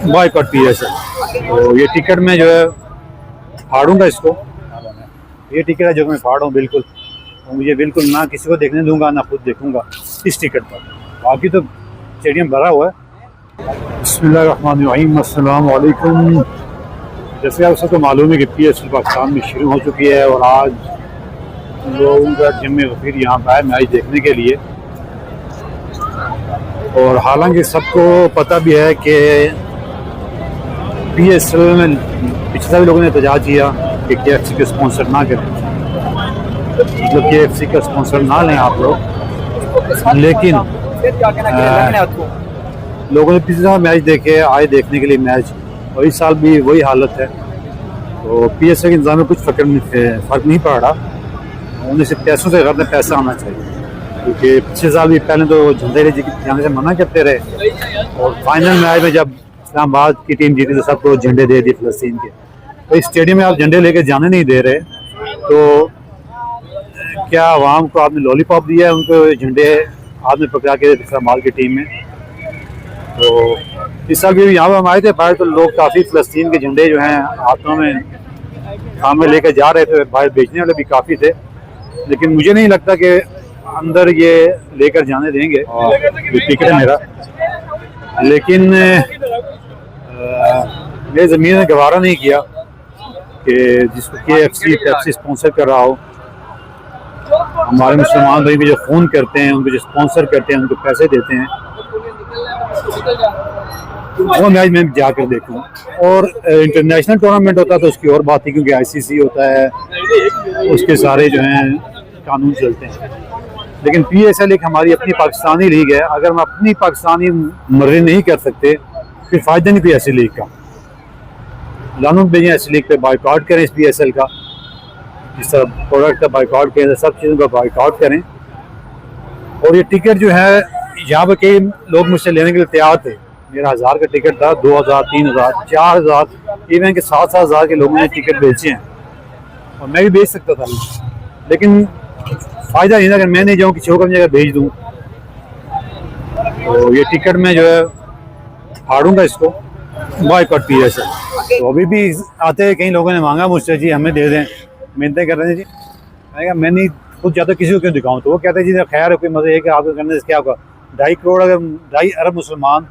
Boycott PSL। तो ये ticket में जो है फाड़ूंगा इसको। ये टिकट है जो मैं फाड़ हूँ बिल्कुल, और मुझे बिल्कुल ना किसी को देखने दूंगा ना खुद देखूंगा इस टिकट पर। बाकी तो स्टेडियम भरा हुआ है। बिस्मिल्लाहिर्रहमानिर्रहीम, अस्सलाम वालेकुम। जैसे आप सबको मालूम है कि PSL पाकिस्तान में शुरू हो चुकी है और आज लोगों का जम्मे गफीर यहाँ पर आए मैच देखने के लिए। और हालांकि सबको पता भी है कि PSL में पिछले भी लोगों ने एहतजाज किया कि KFC को स्पॉन्सर ना करें, मतलब KFC का स्पॉन्सर ना लें आप लोग। लेकिन लोगों ने पिछले मैच देखे आए देखने के लिए मैच, और इस साल भी वही हालत है। तो PSL के इंतजाम में कुछ फ़र्क नहीं पड़ रहा। उन्हें सिर्फ पैसों से करते पैसा आना चाहिए, क्योंकि पिछले साल भी पहले तो झंडे जाने से मना करते रहे, और फाइनल मैच में जब इस्लामाबाद की टीम जीती तो सबको झंडे दे दिए फ़लस्तीन के। तो इस स्टेडियम में आप झंडे लेके जाने नहीं दे रहे, तो क्या आवाम को आपने लॉलीपॉप दिया है उनको झंडे हाथ में पकड़ा के इस्लामाबाद की टीम में? तो इस साल भी यहाँ पर हम आए थे बाहर, तो लोग काफ़ी फ़लस्तीन के झंडे जो हैं हाथों में काम में लेकर जा रहे थे। बाहर बेचने वाले भी काफ़ी थे, लेकिन मुझे नहीं लगता कि अंदर ये लेकर जाने देंगे। ये टिकट है मेरा, लेकिन मेरे ज़मीन ने गवारा नहीं किया कि जिसको KFC पेप्सी स्पॉन्सर कर रहा हो। हमारे मुसलमान भाई भी जो फ़ोन करते हैं, उनको जो स्पॉन्सर करते हैं, उनको पैसे देते हैं, वो मैच मैं जाकर देखूँ। और इंटरनेशनल टूर्नामेंट होता है तो उसकी और बात है, क्योंकि ICC होता है, उसके सारे जो हैं कानून चलते हैं। लेकिन PSL एक हमारी अपनी पाकिस्तानी लीग है। अगर हम अपनी पाकिस्तानी मर्जी नहीं कर सकते फिर फ़ायदा नहीं कोई ऐसी लीग का। लानून भेजें ऐसी लीग पे, बाइकआउट करें इस PSL का, जिस तरह प्रोडक्ट का बाइकआउट करें, सब चीज़ों का बाइकआउट करें। और ये टिकट जो है यहाँ पर कई लोग मुझसे लेने के लिए तैयार थे। मेरा 1000 का टिकट था, 2000, 3000, 4000, इवन के 7-7 हज़ार के लोगों ने टिकट बेचे हैं, और मैं भी बेच सकता था, लेकिन फ़ायदा नहीं था अगर मैं नहीं जाऊँ, किसी को अपनी जगह भेज दूँ। तो ये टिकट में जो है फाड़ूंगा इसको, बॉयकॉट PSL। तो अभी भी आते हैं, कई लोगों ने मांगा मुझसे जी हमें दे दें, मिन्नतें कर रहे थे जी। मैंने कहा मैं नहीं खुद जाता, किसी को क्यों दिखाऊँ? तो वो कहते हैं जी खैर है, कोई मज़े है कि आपको करने से क्या होगा। 2.5 करोड़ अगर 2.5 अरब मुसलमान,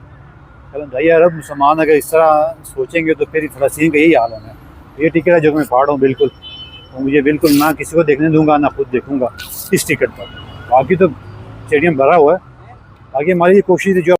2.5 अरब मुसलमान अगर इस तरह सोचेंगे तो फिर फ़लस्तीन का यही हाल होना है। ये टिकट है जो मैं फाड़ हूँ बिल्कुल, और मुझे बिल्कुल ना किसी को देखने दूंगा ना खुद देखूंगा इस टिकट पर। बाकी तो स्टेडियम भरा हुआ है। बाकी हमारी कोशिश है जो